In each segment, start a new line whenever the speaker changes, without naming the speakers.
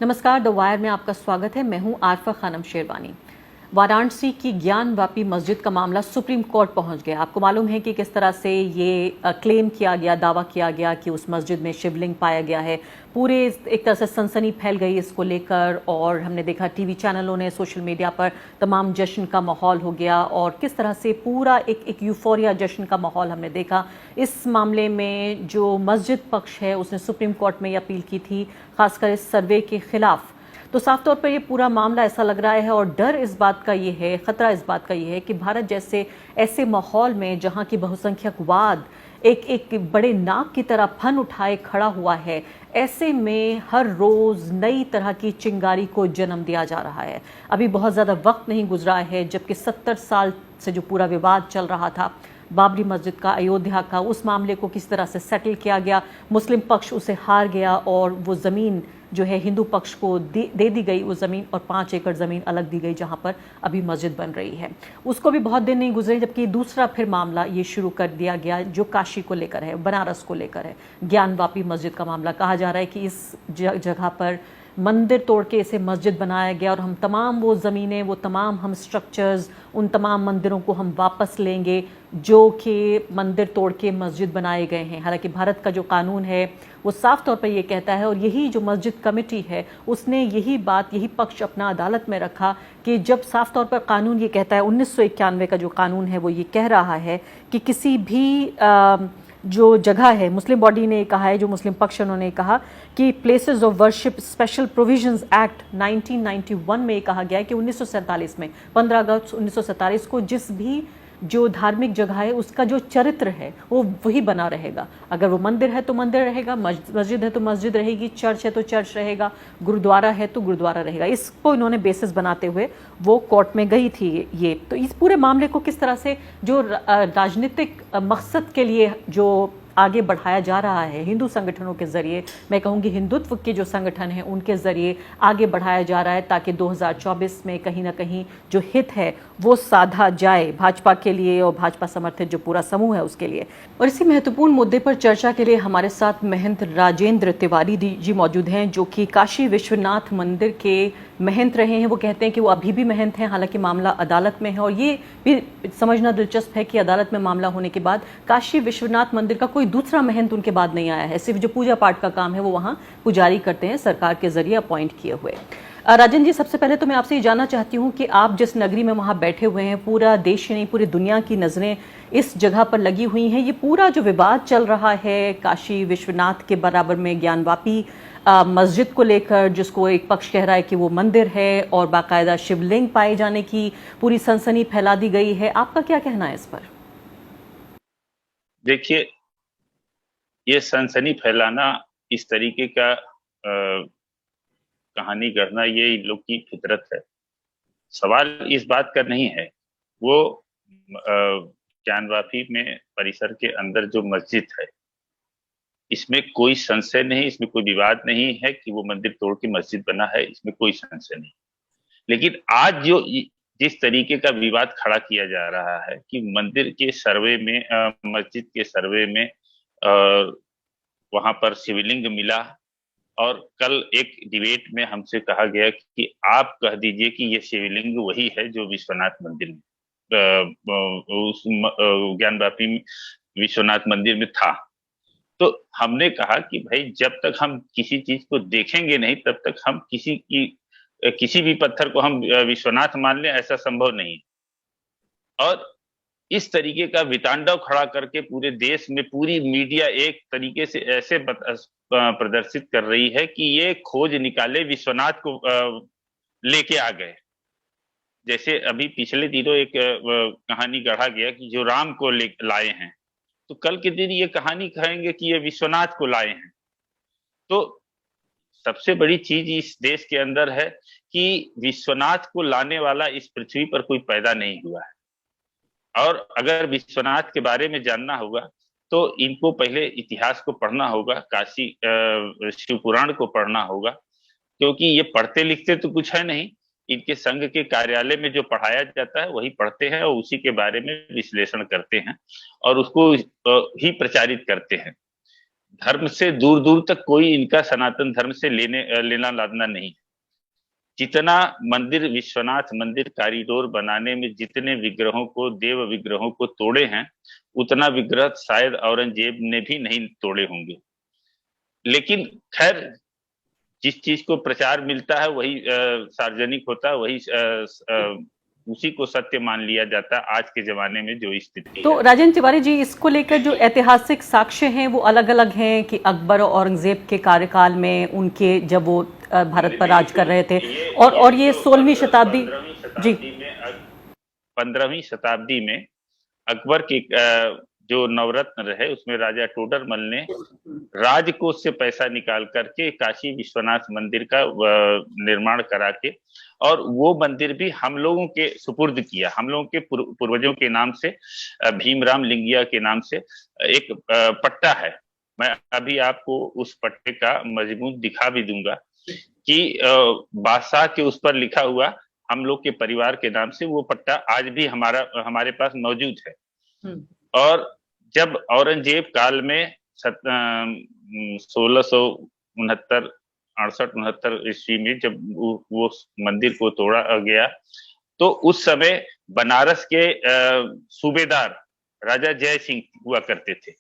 नमस्कार, the wire में आपका स्वागत है। मैं हूं आरफा खानम शेरवानी। वाराणसी की ज्ञानवापी मस्जिद का मामला सुप्रीम कोर्ट पहुंच गया। आपको मालूम है कि किस तरह से ये क्लेम किया गया, दावा किया गया कि उस मस्जिद में शिवलिंग पाया गया है। पूरे एक तरह से सनसनी फैल गई इसको लेकर, और हमने देखा टीवी चैनलों ने, सोशल मीडिया पर तमाम जश्न का माहौल हो गया, और किस तरह से पूरा एक यूफोरिया जश्न का माहौल हमने देखा। इस मामले में जो मस्जिद पक्ष है उसने सुप्रीम कोर्ट में ये अपील की थी, खासकर इस सर्वे के खिलाफ। तो साफ तौर पर ये पूरा मामला ऐसा लग रहा है, और डर इस बात का ये है, खतरा इस बात का ये है कि भारत जैसे ऐसे माहौल में जहां की बहुसंख्यकवाद एक बड़े नाक की तरह फन उठाए खड़ा हुआ है, ऐसे में हर रोज नई तरह की चिंगारी को जन्म दिया जा रहा है। अभी बहुत ज्यादा वक्त नहीं गुजरा है जबकि 70 साल से जो पूरा विवाद चल रहा था बाबरी मस्जिद का, अयोध्या का, उस मामले को किस तरह से सेटल किया गया। मुस्लिम पक्ष उसे हार गया और वो ज़मीन जो है हिंदू पक्ष को दे दी गई, वो ज़मीन, और 5 एकड़ ज़मीन अलग दी गई जहां पर अभी मस्जिद बन रही है। उसको भी बहुत दिन नहीं गुजरे जबकि दूसरा फिर मामला ये शुरू कर दिया गया जो काशी को लेकर है, बनारस को लेकर है। ज्ञानवापी मस्जिद का मामला, कहा जा रहा है कि इस जगह पर मंदिर तोड़ के इसे मस्जिद बनाया गया और हम तमाम वो ज़मीनें, वो तमाम हम स्ट्रक्चर्स, उन तमाम मंदिरों को हम वापस लेंगे जो कि मंदिर तोड़ के मस्जिद बनाए गए हैं। हालांकि भारत का जो कानून है वो साफ तौर पर ये कहता है, और यही जो मस्जिद कमेटी है उसने यही बात, यही पक्ष अपना अदालत में रखा कि जब साफ तौर पर कानून ये कहता है, 1991 का जो कानून है वो ये कह रहा है कि किसी भी जो जगह है, मुस्लिम बॉडी ने कहा है, जो मुस्लिम पक्ष उन्होंने कहा कि places of worship special provisions act 1991 में कहा गया है कि 1947 में 15 अगस्त 1947 को जिस भी जो धार्मिक जगह है उसका जो चरित्र है वो वही बना रहेगा। अगर वो मंदिर है तो मंदिर रहेगा, मस्जिद है तो मस्जिद रहेगी, चर्च है तो चर्च रहेगा, गुरुद्वारा है तो गुरुद्वारा रहेगा। इसको इन्होंने बेसिस बनाते हुए वो कोर्ट में गई थी। ये तो इस पूरे मामले को किस तरह से जो राजनीतिक मकसद के लिए जो आगे बढ़ाया जा रहा है, हिंदू संगठनों के जरिए, मैं कहूँगी हिंदुत्व के जो संगठन हैं उनके जरिए आगे बढ़ाया जा रहा है, ताकि 2024 में कहीं ना कहीं जो हित है वो साधा जाए भाजपा के लिए और भाजपा समर्थित जो पूरा समूह है उसके लिए। और इसी महत्वपूर्ण मुद्दे पर चर्चा के लिए हमारे साथ महंत राजेंद्र तिवारी जी मौजूद हैं, जो कि काशी विश्वनाथ मंदिर के महंत रहे हैं। वो कहते हैं कि वो अभी भी महंत हैं, हालांकि मामला अदालत में है, और ये भी समझना दिलचस्प है कि अदालत में मामला होने के बाद काशी विश्वनाथ मंदिर का कोई दूसरा महंत उनके बाद नहीं आया है। सिर्फ जो पूजा पाठ का काम है वो वहां पुजारी करते हैं, सरकार के जरिए अपॉइंट किए हुए। राजन जी, सबसे पहले तो मैं आपसे ये जानना चाहती हूँ कि आप जिस नगरी में वहां बैठे हुए हैं, पूरा देश ही नहीं पूरी दुनिया की नजरें इस जगह पर लगी हुई हैं। ये पूरा जो विवाद चल रहा है काशी विश्वनाथ के बराबर में ज्ञानवापी मस्जिद को लेकर, जिसको एक पक्ष कह रहा है कि वो मंदिर है और बाकायदा शिवलिंग पाए जाने की पूरी सनसनी फैला दी गई है, आपका क्या कहना है इस पर?
देखिए, ये सनसनी फैलाना, इस तरीके का कहानी गढ़ना, ये इन लोग की फितरत है। सवाल इस बात का नहीं है। वो ज्ञानवापी में परिसर के अंदर जो मस्जिद है, इसमें कोई संशय नहीं, इसमें कोई विवाद नहीं है कि वो मंदिर तोड़ के मस्जिद बना है, इसमें कोई संशय नहीं। लेकिन आज जो जिस तरीके का विवाद खड़ा किया जा रहा है कि मंदिर के सर्वे में, मस्जिद के सर्वे में वहां पर शिवलिंग मिला, और कल एक डिबेट में हमसे कहा गया कि आप कह दीजिए कि ये शिवलिंग वही है जो विश्वनाथ मंदिर में, उस ज्ञानवापी विश्वनाथ मंदिर में था। तो हमने कहा कि भाई, जब तक हम किसी चीज को देखेंगे नहीं तब तक हम किसी भी पत्थर को हम विश्वनाथ मान लें, ऐसा संभव नहीं। और इस तरीके का वितांडव खड़ा करके पूरे देश में पूरी मीडिया एक तरीके से ऐसे प्रदर्शित कर रही है कि ये खोज निकाले विश्वनाथ को लेके आ गए। जैसे अभी पिछले दिनों एक कहानी गढ़ा गया कि जो राम को लाए हैं, तो कल के दिन ये कहानी कहेंगे कि ये विश्वनाथ को लाए हैं। तो सबसे बड़ी चीज इस देश के अंदर है कि विश्वनाथ को लाने वाला इस पृथ्वी पर कोई पैदा नहीं हुआ है। और अगर विश्वनाथ के बारे में जानना होगा तो इनको पहले इतिहास को पढ़ना होगा, काशी शिव पुराण को पढ़ना होगा, क्योंकि ये पढ़ते लिखते तो कुछ है नहीं। इनके संघ के कार्यालय में जो पढ़ाया जाता है वही पढ़ते हैं और उसी के बारे में विश्लेषण करते हैं और उसको ही प्रचारित करते हैं। धर्म से दूर दूर तक कोई इनका सनातन धर्म से लेना लादना नहीं। जितना मंदिर, विश्वनाथ मंदिर कॉरिडोर बनाने में जितने विग्रहों को, देव विग्रहों को तोड़े हैं, उतना विग्रह शायद औरंगजेब ने भी नहीं तोड़े होंगे। लेकिन खैर, जिस चीज को प्रचार मिलता है वही सार्वजनिक होता है, वही उसी को सत्य मान लिया जाता है आज के जमाने में जो स्थिति
तो
है।
राजेंद्र तिवारी जी, इसको लेकर जो ऐतिहासिक साक्ष्य हैं वो अलग अलग हैं कि अकबर और औरंगजेब के कार्यकाल में, उनके जब वो भारत पर राज कर रहे थे, और ये 16वीं शताब्दी। जी।
15वीं शताब्दी में अकबर के जो नवरत्न रहे उसमें राजा टोडरमल ने राजकोष से पैसा निकाल करके काशी विश्वनाथ मंदिर का निर्माण करा के, और वो मंदिर भी हम लोगों के सुपुर्द किया, हम लोगों के पूर्वजों के नाम से, भीमराम लिंगिया के नाम से एक पट्टा है। मैं अभी आपको उस पट्टे का मजमून दिखा भी दूंगा कि बादशाह के उस पर लिखा हुआ हम लोग के परिवार के नाम से वो पट्टा आज भी हमारे पास मौजूद है। और जब औरंगजेब काल में 1669 68-69 ईस्वी में जब वो मंदिर को तोड़ा गया, तो उस समय बनारस के सूबेदार राजा जय सिंह हुआ करते थे।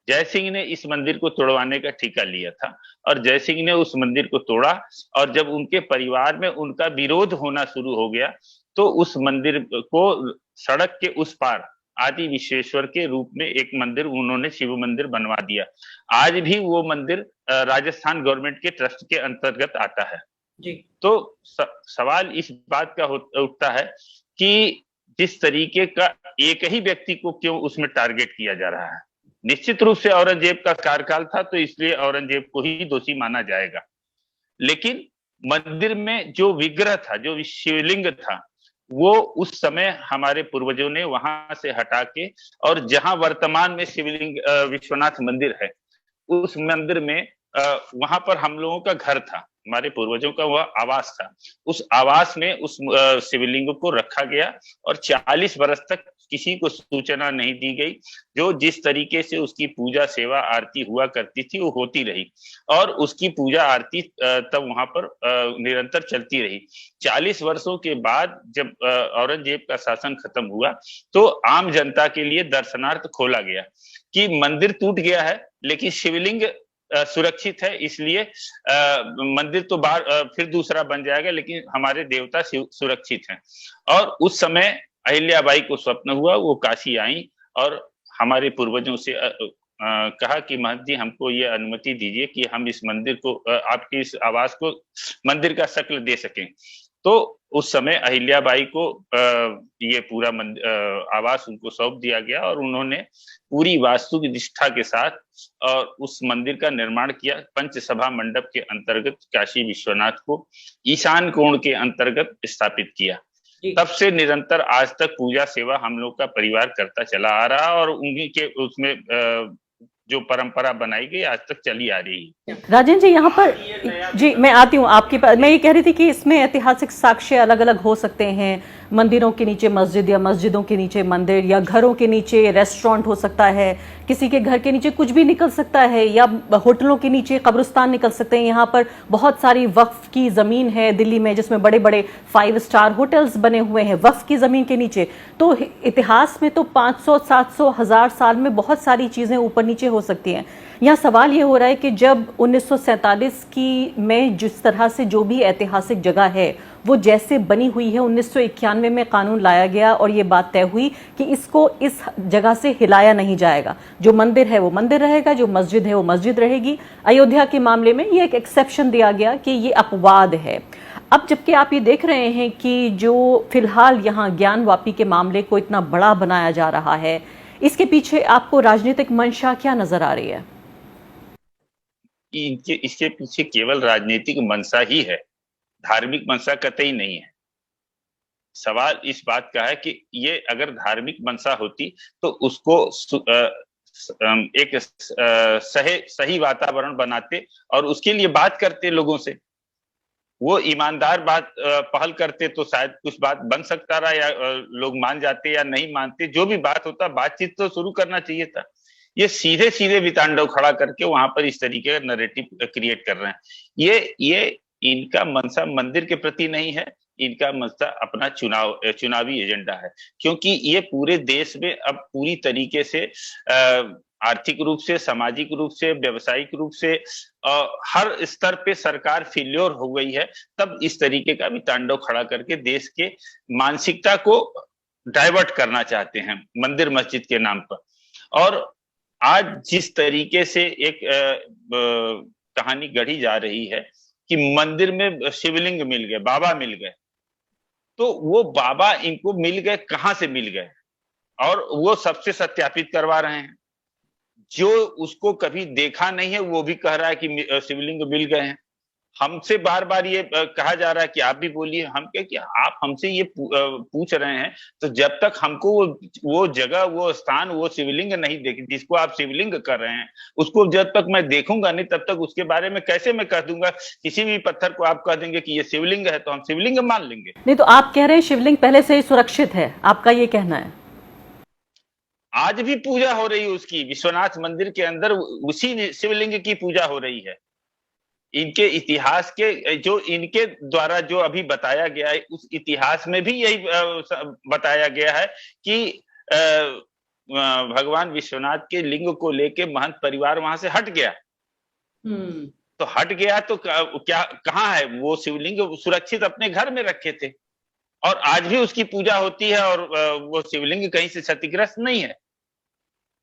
जय सिंह ने इस मंदिर को तोड़वाने का ठेका लिया था और जय सिंह ने उस मंदिर को तोड़ा, और जब उनके परिवार में उनका विरोध होना शुरू हो गया तो उस मंदिर को सड़क के उस पार आदि विश्वेश्वर के रूप में एक मंदिर उन्होंने शिव मंदिर बनवा दिया। आज भी वो मंदिर राजस्थान गवर्नमेंट के ट्रस्ट के अंतर्गत आता है जी। तो सवाल इस बात का उठता है कि जिस तरीके का एक ही व्यक्ति को क्यों उसमें टारगेट किया जा रहा है। निश्चित रूप से औरंगजेब का कार्यकाल था तो इसलिए औरंगजेब को ही दोषी माना जाएगा, लेकिन मंदिर में जो विग्रह था, जो शिवलिंग था, वो उस समय हमारे पूर्वजों ने वहां से हटा के, और जहां वर्तमान में शिवलिंग विश्वनाथ मंदिर है, उस मंदिर में वहां पर हम लोगों का घर था, हमारे पूर्वजों का वह आवास था। उस आवास में उस शिवलिंग को रखा गया और 40 वर्ष तक किसी को सूचना नहीं दी गई। जो जिस तरीके से उसकी पूजा सेवा आरती हुआ करती थी वो होती रही, और उसकी पूजा आरती तब वहां पर निरंतर चलती रही। 40 वर्षों के बाद जब औरंगजेब का शासन खत्म हुआ तो आम जनता के लिए दर्शनार्थ खोला गया कि मंदिर टूट गया है लेकिन शिवलिंग सुरक्षित है, इसलिए मंदिर तो फिर दूसरा बन जाएगा लेकिन हमारे देवता सुरक्षित हैं। और उस समय अहिल्याबाई को स्वप्न हुआ, वो काशी आई और हमारे पूर्वजों से कहा कि महंत जी हमको ये अनुमति दीजिए कि हम इस मंदिर को, आपके इस आवास को मंदिर का शक्ल दे सकें। तो उस समय अहिल्याबाई को ये पूरा आवास उनको सौंप दिया गया और उन्होंने पूरी वास्तु की निष्ठा के साथ और उस मंदिर का निर्माण किया। पंचसभा मंडप के अंतर्गत काशी विश्वनाथ को ईशान कोण के अंतर्गत स्थापित किया। तब से निरंतर आज तक पूजा सेवा हम लोग का परिवार करता चला आ रहा और उन्हीं के उसमें जो परंपरा बनाई गई आज तक चली आ रही है।
राजेंद्र जी, यहाँ पर जी मैं आती हूँ आपके पास। मैं ये कह रही थी कि इसमें ऐतिहासिक साक्ष्य अलग अलग हो सकते हैं, मंदिरों के नीचे मस्जिद या मस्जिदों के नीचे मंदिर, या घरों के नीचे रेस्टोरेंट हो सकता है, किसी के घर के नीचे कुछ भी निकल सकता है, या होटलों के नीचे कब्रिस्तान निकल सकते हैं। यहाँ पर बहुत सारी वक्फ की ज़मीन है दिल्ली में जिसमें बड़े बड़े 5 स्टार होटल्स बने हुए हैं वक्फ की ज़मीन के नीचे। तो इतिहास में तो 500, 700, 1000 साल में बहुत सारी चीज़ें ऊपर नीचे हो सकती हैं। यहाँ सवाल ये हो रहा है कि जब 1947 की में जिस तरह से जो भी ऐतिहासिक जगह है वो जैसे बनी हुई है, 1991 में कानून लाया गया और ये बात तय हुई कि इसको इस जगह से हिलाया नहीं जाएगा। जो मंदिर है वो मंदिर रहेगा, जो मस्जिद है वो मस्जिद रहेगी। अयोध्या के मामले में ये एक एक्सेप्शन दिया गया कि ये अपवाद है। अब जबकि आप ये देख रहे हैं कि जो फिलहाल यहाँ ज्ञानवापी के मामले को इतना बड़ा बनाया जा रहा है, इसके पीछे आपको राजनीतिक मंशा क्या नजर आ रही है?
इसके पीछे केवल राजनीतिक मंशा ही है, धार्मिक मंशा कतई नहीं है। सवाल इस बात का है कि ये अगर धार्मिक मंशा होती तो उसको एक सही वातावरण बनाते और उसके लिए बात करते लोगों से, वो ईमानदार बात पहल करते तो शायद कुछ बात बन सकता रहा, या लोग मान जाते या नहीं मानते, जो भी बात होता बातचीत तो शुरू करना चाहिए था। ये सीधे सीधे वितांडव खड़ा करके वहां पर इस तरीके का नैरेटिव क्रिएट कर रहे हैं। ये इनका मनसा मंदिर के प्रति नहीं है, इनका मनसा अपना चुनावी एजेंडा है। क्योंकि ये पूरे देश में अब पूरी तरीके से आर्थिक रूप से, सामाजिक रूप से, व्यवसायिक रूप से हर स्तर पे सरकार फेल्योर हो गई है। तब इस तरीके का भी तांडव खड़ा करके देश के मानसिकता को डाइवर्ट करना चाहते हैं मंदिर मस्जिद के नाम पर। और आज जिस तरीके से एक कहानी गढ़ी जा रही है कि मंदिर में शिवलिंग मिल गए, बाबा मिल गए, तो वो बाबा इनको मिल गए, कहां से मिल गए, और वो सबसे सत्यापित करवा रहे हैं। जो उसको कभी देखा नहीं है वो भी कह रहा है कि शिवलिंग मिल गए हैं। हमसे बार बार ये कहा जा रहा है कि आप भी बोलिए। हम क्या कि आप हमसे ये पूछ रहे हैं, तो जब तक हमको वो जगह, वो स्थान, वो शिवलिंग नहीं देख, जिसको आप शिवलिंग कर रहे हैं, उसको जब तक मैं देखूंगा नहीं, तब तक उसके बारे में कैसे मैं कह दूंगा। किसी भी पत्थर को आप कह देंगे कि ये शिवलिंग है तो हम शिवलिंग मान लेंगे।
नहीं, तो आप कह रहे हैं शिवलिंग पहले से ही सुरक्षित है, आपका ये कहना है?
आज भी पूजा हो रही है उसकी, विश्वनाथ मंदिर के अंदर उसी शिवलिंग की पूजा हो रही है। इनके इतिहास के जो इनके द्वारा जो अभी बताया गया है, उस इतिहास में भी यही बताया गया है कि भगवान विश्वनाथ के लिंग को लेके महंत परिवार वहां से हट गया। तो हट गया तो क्या कहाँ है वो शिवलिंग? सुरक्षित अपने घर में रखे थे और आज भी उसकी पूजा होती है, और वो शिवलिंग कहीं से क्षतिग्रस्त नहीं है।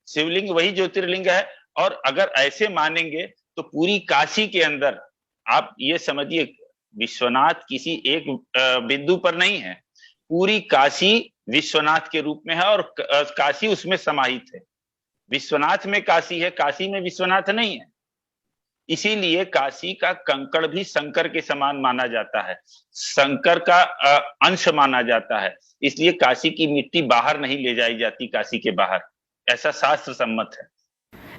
शिवलिंग वही ज्योतिर्लिंग है। और अगर ऐसे मानेंगे तो पूरी काशी के अंदर आप ये समझिए, विश्वनाथ किसी एक बिंदु पर नहीं है, पूरी काशी विश्वनाथ के रूप में है और काशी उसमें समाहित है। विश्वनाथ में काशी है, काशी में विश्वनाथ नहीं है। इसीलिए काशी का कंकड़ भी शंकर के समान माना जाता है, शंकर का अंश माना जाता है। इसलिए काशी की मिट्टी बाहर नहीं ले जाई जाती, काशी के बाहर, ऐसा शास्त्र सम्मत है।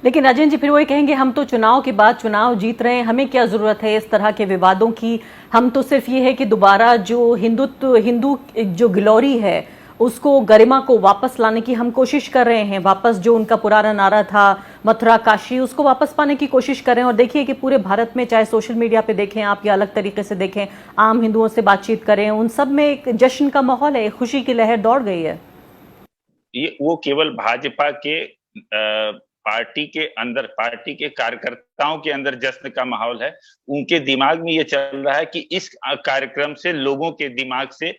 लेकिन राजेंद्र जी फिर वही कहेंगे, हम तो चुनाव के बाद चुनाव जीत रहे हैं, हमें क्या जरूरत है इस तरह के विवादों की? हम तो सिर्फ ये है कि दोबारा जो हिंदू जो ग्लोरी है, उसको, गरिमा को वापस लाने की हम कोशिश कर रहे हैं। वापस जो उनका पुराना नारा था मथुरा काशी, उसको वापस पाने की कोशिश कर रहे हैं। और देखिए कि पूरे भारत में, चाहे सोशल मीडिया पे देखें आप या अलग तरीके से देखें, आम हिंदुओं से बातचीत करें, उन सब में एक जश्न का माहौल है, खुशी की लहर दौड़ गई है।
ये वो केवल भाजपा के पार्टी के अंदर, पार्टी के कार्यकर्ताओं के अंदर जश्न का माहौल है। उनके दिमाग में ये चल रहा है कि इस कार्यक्रम से लोगों के दिमाग से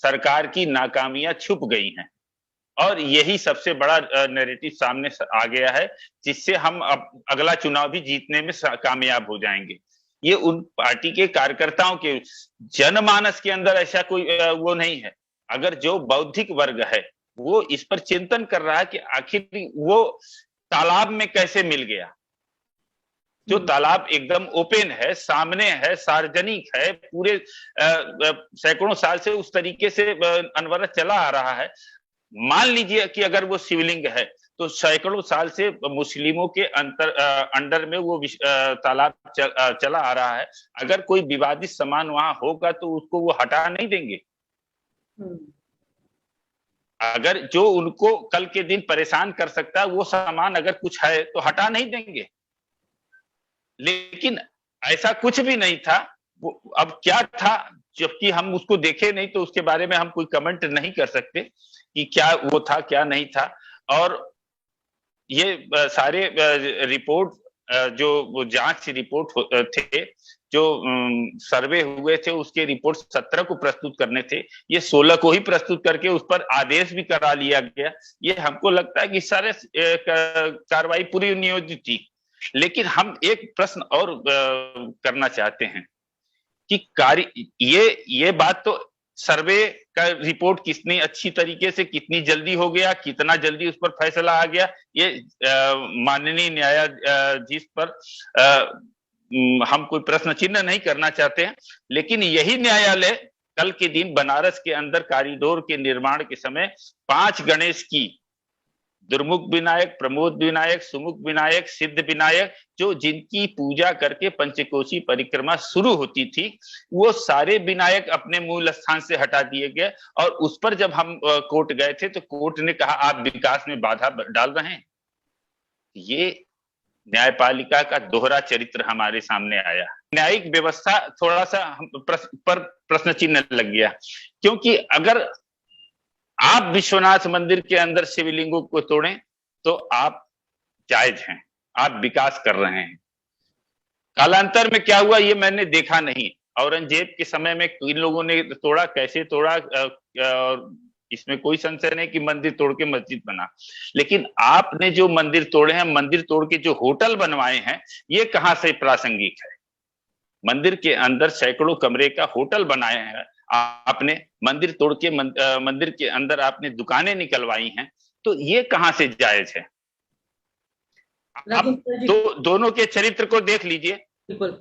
सरकार की नाकामियां छुप गई हैं, और यही सबसे बड़ा नैरेटिव सामने आ गया है, जिससे हम अब अगला चुनाव भी जीतने में कामयाब हो जाएंगे। ये उन पार्टी के कार्यकर्ताओं के, जनमानस के अंदर ऐसा कोई वो नहीं है। अगर जो बौद्धिक वर्ग है वो इस पर चिंतन कर रहा है कि आखिर वो तालाब में कैसे मिल गया, जो तालाब एकदम ओपन है, सामने है, सार्वजनिक है, पूरे सैकड़ों साल से उस तरीके से अनवरत चला आ रहा है। मान लीजिए कि अगर वो शिवलिंग है, तो सैकड़ों साल से मुस्लिमों के अंडर में वो तालाब चला आ रहा है। अगर कोई विवादित सामान वहां होगा तो उसको वो हटा नहीं देंगे। अगर जो उनको कल के दिन परेशान कर सकता है वो सामान अगर कुछ है तो हटा नहीं देंगे। लेकिन ऐसा कुछ भी नहीं था। वो अब क्या था, जबकि हम उसको देखे नहीं, तो उसके बारे में हम कोई कमेंट नहीं कर सकते कि क्या वो था क्या नहीं था। और ये सारे रिपोर्ट, जो जांच रिपोर्ट थे, जो सर्वे हुए थे, उसके रिपोर्ट 17 को प्रस्तुत करने थे, ये 16 को ही प्रस्तुत करके उस पर आदेश भी करा लिया गया। ये हमको लगता है कि सारे कार्रवाई पूरी नियोजित थी। लेकिन हम एक प्रश्न और करना चाहते हैं कि ये बात तो सर्वे का रिपोर्ट कितनी अच्छी तरीके से, कितनी जल्दी हो गया, कितना जल्दी उस पर फैसला आ गया, ये माननीय न्यायाधीश पर हम कोई प्रश्न चिन्ह नहीं करना चाहते हैं। लेकिन यही न्यायालय कल के दिन बनारस के अंदर कॉरिडोर के निर्माण के समय 5 गणेश की, दुर्मुख विनायक, प्रमोद विनायक, सुमुख विनायक, सिद्ध विनायक, जो जिनकी पूजा करके पंचकोशी परिक्रमा शुरू होती थी, वो सारे विनायक अपने मूल स्थान से हटा दिए गए। और उस पर जब हम कोर्ट गए थे तो कोर्ट ने कहा आप विकास में बाधा डाल रहे हैं। ये न्यायपालिका का दोहरा चरित्र हमारे सामने आया। न्यायिक व्यवस्था थोड़ा सा प्रश्न चिन्ह लग गया, क्योंकि अगर आप विश्वनाथ मंदिर के अंदर शिवलिंगों को तोड़ें तो आप जायज हैं, आप विकास कर रहे हैं। कालांतर में क्या हुआ ये मैंने देखा नहीं। औरंगजेब के समय में इन लोगों ने तोड़ा, कैसे तोड़ा, इसमें कोई संशय नहीं कि मंदिर तोड़ के मस्जिद बना। लेकिन आपने जो मंदिर तोड़े हैं, मंदिर तोड़ के जो होटल बनवाए हैं, ये कहां से प्रासंगिक है? मंदिर के अंदर सैकड़ों कमरे का होटल बनाए हैं आपने, मंदिर तोड़ के मंदिर के अंदर आपने दुकानें निकलवाई हैं, तो ये कहां से जायज है? आप दोनों के चरित्र को देख लीजिए।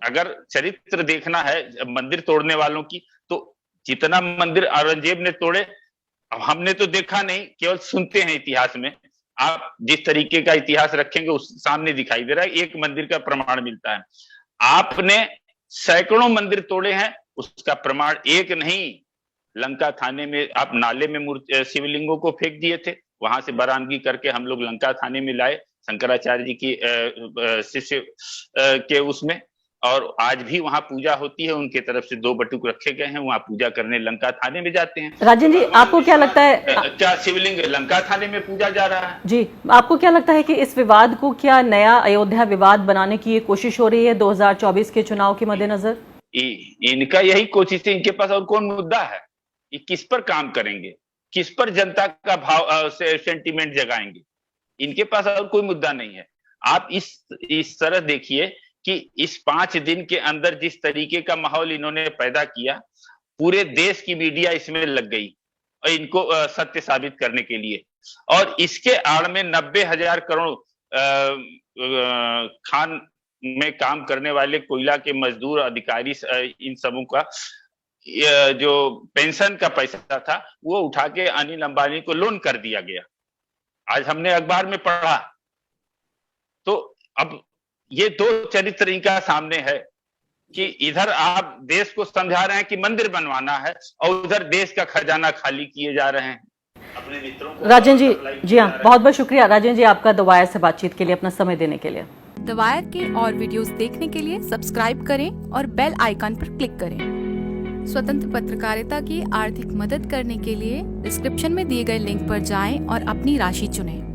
अगर चरित्र देखना है मंदिर तोड़ने वालों की, तो जितना मंदिर औरंगजेब ने तोड़े हमने तो देखा नहीं, केवल सुनते हैं इतिहास में। आप जिस तरीके का इतिहास रखेंगे उस सामने दिखाई दे रहा है, एक मंदिर का प्रमाण मिलता है। आपने सैकड़ों मंदिर तोड़े हैं, उसका प्रमाण एक नहीं। लंका थाने में आप नाले में शिवलिंगों को फेंक दिए थे, वहां से बरामदगी करके हम लोग लंका थाने में लाए शंकराचार्य जी की शिष्य के उसमें, और आज भी वहां पूजा होती है। उनके तरफ से 2 बटुक रखे गए हैं, वहां पूजा करने लंका थाने में जाते हैं।
राजन जी, आपको क्या लगता है,
क्या शिवलिंग लंका थाने में पूजा जा रहा है?
जी, आपको क्या लगता है कि इस विवाद को क्या नया अयोध्या विवाद बनाने की ये कोशिश हो रही है 2024 के चुनाव के मद्देनजर?
इनका यही कोशिश है। इनके पास और कौन मुद्दा है? ये किस पर काम करेंगे, किस पर जनता का भाव सेंटीमेंट जगाएंगे? इनके पास और कोई मुद्दा नहीं है। आप इस तरह देखिए कि इस 5 दिन के अंदर जिस तरीके का माहौल इन्होंने पैदा किया, पूरे देश की मीडिया इसमें लग गई और इनको सत्य साबित करने के लिए। और इसके आड़ में 90,000 करोड़ खान में काम करने वाले कोयला के मजदूर, अधिकारी, इन सबों का जो पेंशन का पैसा था वो उठा के अनिल अंबानी को लोन कर दिया गया। आज हमने अखबार में पढ़ा। तो अब ये 2 चरित्र इनका सामने है कि इधर आप देश को समझा रहे हैं कि मंदिर बनवाना है और उधर देश का खजाना खाली किए जा रहे हैं अपने मित्रों को।
राजन जी, जी हाँ, बहुत बहुत शुक्रिया राजन जी आपका द वायर से बातचीत के लिए, अपना समय देने के लिए।
द वायर के और वीडियोस देखने के लिए सब्सक्राइब करें और बेल आइकन पर क्लिक करें। स्वतंत्र पत्रकारिता की आर्थिक मदद करने के लिए डिस्क्रिप्शन में दिए गए लिंक पर जाएं और अपनी राशि चुनें।